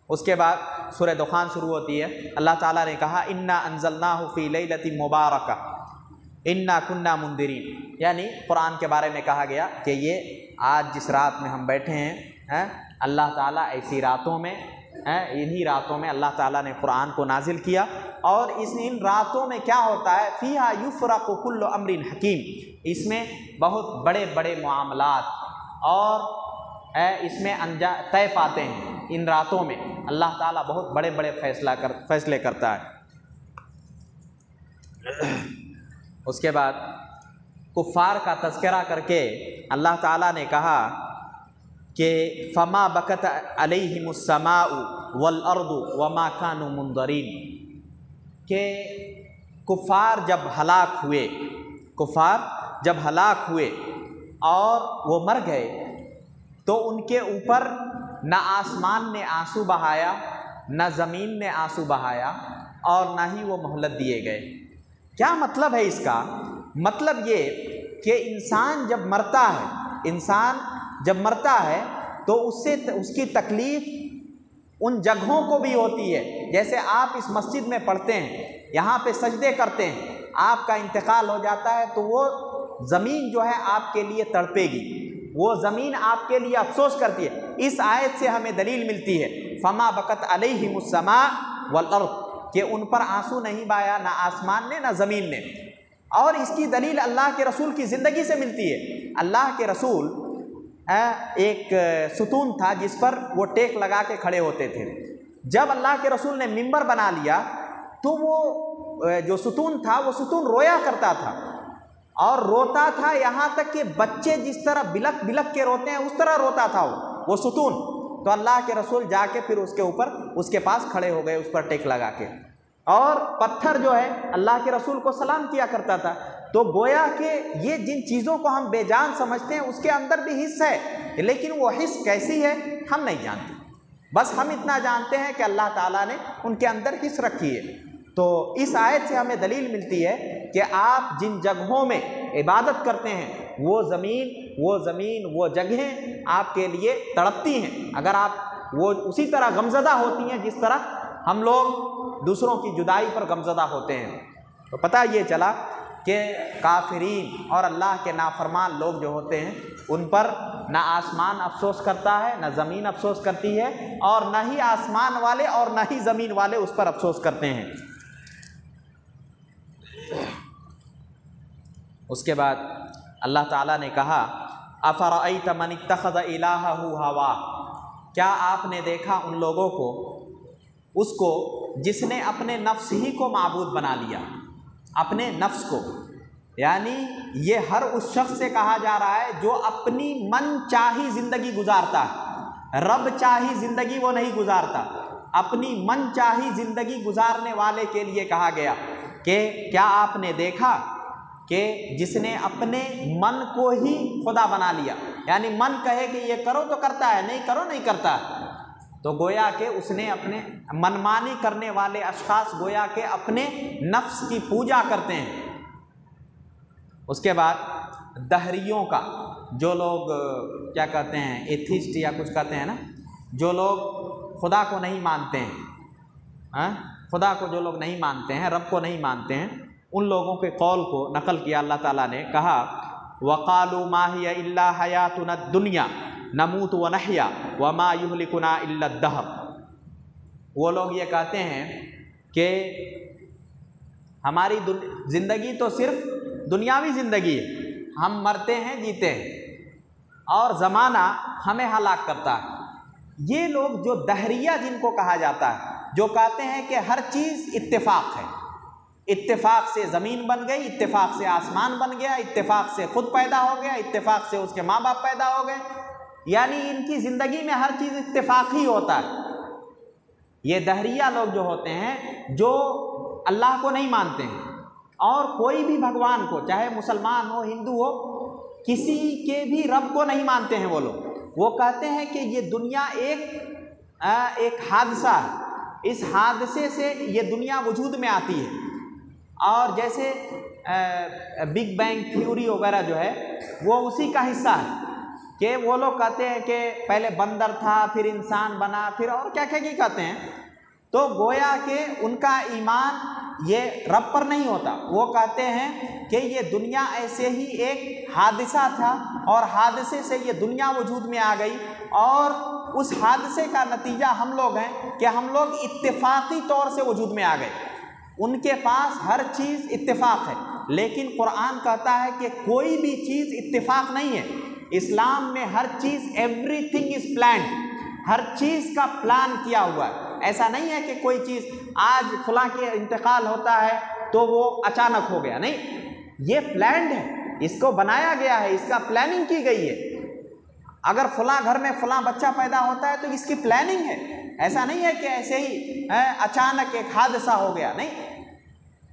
Speaker 2: اس کے بعد سورہ دخان شروع ہوتی ہے. اللہ تعالیٰ نے کہا انا انزلناہ فی لیلۃ مبارکہ انا کنا منذرین. یعنی قرآن کے بارے میں کہا گیا کہ یہ آج جس رات میں ہم بیٹھے ہیں, اللہ تعالیٰ ایسی راتوں میں, انہی راتوں میں اللہ تعالیٰ نے قرآن کو نازل کیا. اور ان راتوں میں کیا ہوتا ہے, فیہا یفرق کل امر حکیم, اس میں بہت بڑے بڑے معاملات اور اس میں طے پاتے ہیں. ان راتوں میں اللہ تعالیٰ بہت بڑے بڑے فیصلے کرتا ہے. اس کے بعد کفار کا تذکرہ کر کے اللہ تعالیٰ نے کہا کہ فما بکت علیہم السماء والارض وما كانوا منظرین, کہ کفار جب ہلاک ہوئے اور وہ مر گئے تو ان کے اوپر نہ آسمان نے آنسو بہایا, نہ زمین نے آنسو بہایا, اور نہ ہی وہ مہلت دیے گئے. کیا مطلب ہے اس کا؟ مطلب یہ کہ انسان جب مرتا ہے تو اس کی تکلیف ان جگہوں کو بھی ہوتی ہے. جیسے آپ اس مسجد میں پڑھتے ہیں, یہاں پہ سجدے کرتے ہیں, آپ کا انتقال ہو جاتا ہے تو وہ زمین جو ہے آپ کے لیے تڑپے گی, وہ زمین آپ کے لیے افسوس کرتی ہے. اس آیت سے ہمیں دلیل ملتی ہے فما بکت علیہم السماء والارض, کہ ان پر آنسو نہیں بہایا نہ آسمان نے نہ زمین نے. اور اس کی دلیل اللہ کے رسول کی زندگی سے ملتی ہے. اللہ کے رسول ایک ستون تھا جس پر وہ ٹیک لگا کے کھڑے ہوتے تھے. جب اللہ کے رسول نے ممبر بنا لیا تو وہ جو ستون تھا وہ ستون رویا کرتا تھا, اور روتا تھا یہاں تک کہ بچے جس طرح بلک بلک کے روتے ہیں اس طرح روتا تھا وہ ستون. تو اللہ کے رسول جا کے پھر اس کے اوپر اس کے پاس کھڑے ہو گئے, اس پر ٹیک لگا کے. اور پتھر جو ہے اللہ کے رسول کو سلام کیا کرتا تھا. تو گویا کہ یہ جن چیزوں کو ہم بے جان سمجھتے ہیں اس کے اندر بھی حص ہے, لیکن وہ حص کیسی ہے ہم نہیں جانتے. بس ہم اتنا جانتے ہیں کہ اللہ تعالیٰ نے ان کے اندر حص رکھی ہے. تو اس آیت سے ہمیں دلیل ملتی ہے کہ آپ جن جگہوں میں عبادت کرتے ہیں وہ زمین وہ جگہیں آپ کے لیے تڑپتی ہیں. اگر آپ وہ اسی طرح غمزدہ ہوتی ہیں جس طرح ہم لوگ دوسروں کی جدائی پر غمزدہ ہوتے ہیں. تو پتہ یہ چلا کہ کافرین اور اللہ کے نافرمان لوگ جو ہوتے ہیں ان پر نہ آسمان افسوس کرتا ہے نہ زمین افسوس کرتی ہے, اور نہ ہی آسمان والے اور نہ ہی زمین والے اس پر افسوس کرتے ہیں. اس کے بعد اللہ تعالیٰ نے کہا افرأیت من اتخذ الہہ ہوا, کیا آپ نے دیکھا ان لوگوں کو, اس کو جس نے اپنے نفس ہی کو معبود بنا لیا, اپنے نفس کو. یعنی یہ ہر اس شخص سے کہا جا رہا ہے جو اپنی من چاہی زندگی گزارتا ہے, رب چاہی زندگی وہ نہیں گزارتا. اپنی من چاہی زندگی گزارنے والے کے لیے کہا گیا کہ کیا آپ نے دیکھا کہ جس نے اپنے من کو ہی خدا بنا لیا, یعنی من کہے کہ یہ کرو تو کرتا ہے, نہیں کرو نہیں کرتا. تو گویا کہ اس نے اپنے منمانی کرنے والے اشخاص گویا کہ اپنے نفس کی پوجا کرتے ہیں. اس کے بعد دہریوں کا, جو لوگ کیا کہتے ہیں ایتھیسٹ یا کچھ کہتے ہیں نا, جو لوگ خدا کو نہیں مانتے ہیں, خدا کو جو لوگ نہیں مانتے ہیں, رب کو نہیں مانتے ہیں, ان لوگوں کے قول کو نقل کیا اللہ تعالیٰ نے. کہا وَقَالُوا مَا هِيَ إِلَّا حَيَاتُنَا الدُّنْيَا نَمُوتُ وَنَحْيَا وَمَا يُهْلِكُنَا إِلَّا الدَّهْرُ. وہ لوگ یہ کہتے ہیں کہ ہماری زندگی تو صرف دنیاوی زندگی ہے, ہم مرتے ہیں جیتے ہیں, اور زمانہ ہمیں ہلاک کرتا ہے. یہ لوگ جو دہریہ جن کو کہا جاتا ہے, جو کہتے ہیں کہ ہر چیز اتفاق ہے, اتفاق سے زمین بن گئی, اتفاق سے آسمان بن گیا, اتفاق سے خود پیدا ہو گیا, اتفاق سے اس کے ماں باپ پیدا ہو گئے, یعنی ان کی زندگی میں ہر چیز اتفاق ہی ہوتا ہے. یہ دہریہ لوگ جو ہوتے ہیں جو اللہ کو نہیں مانتے ہیں اور کوئی بھی بھگوان کو، چاہے مسلمان ہو ہندو ہو، کسی کے بھی رب کو نہیں مانتے ہیں وہ لوگ۔ وہ کہتے ہیں کہ یہ دنیا ایک حادثہ ہے، اس حادثے سے یہ دنیا وجود میں آتی ہے، اور جیسے بگ بینگ تھیوری وغیرہ جو ہے وہ اسی کا حصہ ہے، کہ وہ لوگ کہتے ہیں کہ پہلے بندر تھا، پھر انسان بنا، پھر اور کیا کیا کہتے ہیں۔ تو گویا کہ ان کا ایمان یہ رب پر نہیں ہوتا، وہ کہتے ہیں کہ یہ دنیا ایسے ہی ایک حادثہ تھا اور حادثے سے یہ دنیا وجود میں آ گئی، اور اس حادثے کا نتیجہ ہم لوگ ہیں کہ ہم لوگ اتفاقی طور سے وجود میں آ گئے۔ ان کے پاس ہر چیز اتفاق ہے، لیکن قرآن کہتا ہے کہ کوئی بھی چیز اتفاق نہیں ہے۔ اسلام میں ہر چیز ایوری تھنگ از پلانڈ، ہر چیز کا پلان کیا ہوا ہے۔ ایسا نہیں ہے کہ کوئی چیز آج فلاں کے انتقال ہوتا ہے تو وہ اچانک ہو گیا، نہیں، یہ پلانڈ ہے، اس کو بنایا گیا ہے، اس کا پلاننگ کی گئی ہے۔ اگر فلاں گھر میں فلاں بچہ پیدا ہوتا ہے تو اس کی پلاننگ ہے، ایسا نہیں ہے کہ ایسے ہی اچانک ایک حادثہ ہو گیا، نہیں،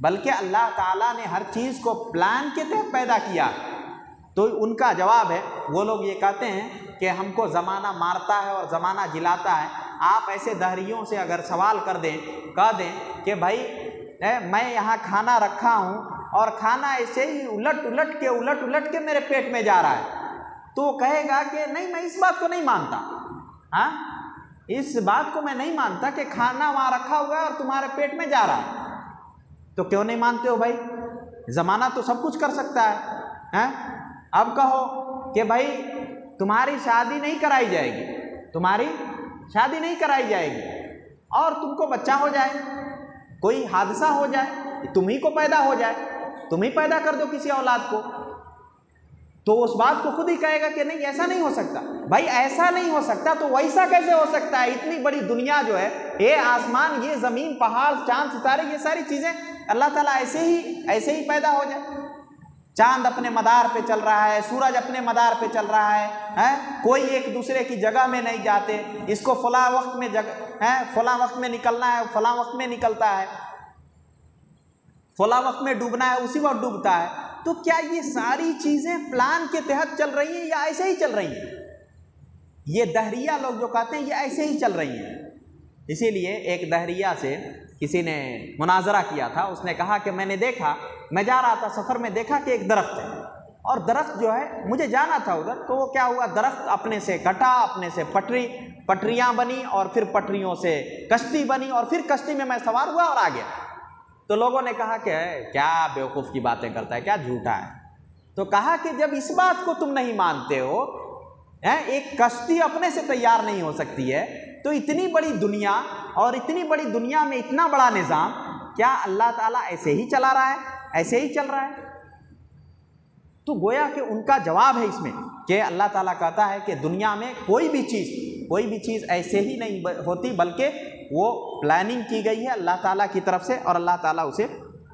Speaker 2: بلکہ اللہ تعالیٰ نے ہر چیز کو پلان کے تحت پیدا کیا۔ تو ان کا جواب ہے، وہ لوگ یہ کہتے ہیں کہ ہم کو زمانہ مارتا ہے اور زمانہ جلاتا ہے۔ آپ ایسے دہریوں سے اگر سوال کر دیں، کہہ دیں کہ بھائی میں یہاں کھانا رکھا ہوں اور کھانا ایسے ہی الٹ الٹ کے میرے پیٹ میں جا رہا ہے، تو وہ کہے گا کہ نہیں، میں اس بات کو نہیں مانتا، ہاں، اس بات کو میں نہیں مانتا کہ کھانا وہاں رکھا ہوا ہے اور تمہارے پیٹ میں جا رہا ہے۔ تو کیوں نہیں مانتے ہو بھائی؟ زمانہ تو سب کچھ کر سکتا ہے۔ اب کہو کہ بھائی تمہاری شادی نہیں کرائی جائے گی، تمہاری شادی نہیں کرائی جائے گی اور تم کو بچہ ہو جائے، کوئی حادثہ ہو جائے، تم ہی کو پیدا ہو جائے، تم ہی پیدا کر دو کسی اولاد کو، تو اس بات کو خود ہی کہے گا کہ نہیں، ایسا نہیں ہو سکتا۔ بھائی ایسا نہیں ہو سکتا تو ویسا کیسے ہو سکتا ہے؟ اتنی بڑی دنیا جو ہے، یہ آسمان، یہ زمین، پہاڑ، چاند، ستارے، یہ ساری چیزیں اللہ تعالیٰ ایسے ہی پیدا ہو جائے۔ چاند اپنے مدار پہ چل رہا ہے، سورج اپنے مدار پہ چل رہا ہے، کوئی ایک دوسرے کی جگہ میں نہیں جاتے، اس کو فلاں وقت میں فلاں وقت میں نکلنا ہے، فلاں وقت میں نکلتا ہے، فلاں وقت میں ڈوبنا ہے، اسی وقت ڈوبتا ہے۔ تو کیا یہ ساری چیزیں پلان کے تحت چل رہی ہیں یا ایسے ہی چل رہی ہیں؟ یہ دہریہ لوگ جو کہتے ہیں یہ ایسے ہی چل رہی ہیں۔ اسی لیے ایک دہریہ سے کسی نے مناظرہ کیا تھا، اس نے کہا کہ میں نے دیکھا، میں جا رہا تھا سفر میں، دیکھا کہ ایک درخت ہے، اور درخت جو ہے مجھے جانا تھا ادھر، تو وہ کیا ہوا، درخت اپنے سے کٹا، اپنے سے پٹریاں بنی، اور پھر پٹریوں سے کشتی بنی، اور پھر کشتی میں میں سوار ہوا اور آ گیا۔ تو لوگوں نے کہا کہ کیا بیوقوف کی باتیں کرتا ہے، کیا جھوٹا ہے۔ تو کہا کہ جب اس بات کو تم نہیں مانتے ہو، ایک کشتی اپنے سے تیار نہیں ہو سکتی ہے، تو اتنی بڑی دنیا اور اتنی بڑی دنیا میں اتنا بڑا نظام، کیا اللہ تعالیٰ ایسے ہی چلا رہا ہے، ایسے ہی چل رہا ہے؟ تو گویا کہ ان کا جواب ہے اس میں کہ اللہ تعالیٰ کہتا ہے کہ دنیا میں کوئی بھی چیز ایسے ہی نہیں ہوتی، بلکہ وہ پلاننگ کی گئی ہے اللہ تعالیٰ کی طرف سے، اور اللہ تعالیٰ اسے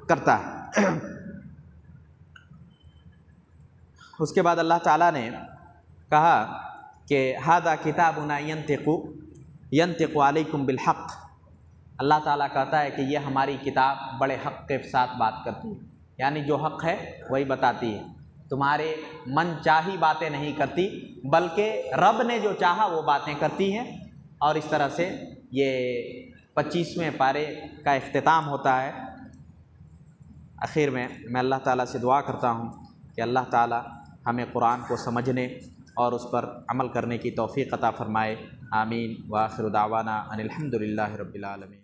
Speaker 2: کرتا ہے۔ اس کے بعد اللہ تعالیٰ نے کہا کہ ھذا کتابنا ینطق علیکم بالحق۔ اللہ تعالیٰ کہتا ہے کہ یہ ہماری کتاب بڑے حق کے ساتھ بات کرتی ہے، یعنی جو حق ہے وہی بتاتی ہے، تمہارے من چاہی باتیں نہیں کرتی، بلکہ رب نے جو چاہا وہ باتیں کرتی ہیں۔ اور اس طرح سے یہ 25ویں پارے کا اختتام ہوتا ہے۔ آخر میں اللہ تعالیٰ سے دعا کرتا ہوں کہ اللہ تعالیٰ ہمیں قرآن کو سمجھنے اور اس پر عمل کرنے کی توفیق عطا فرمائے، آمین۔ وآخر دعوانا ان الحمد للہ رب العالمین۔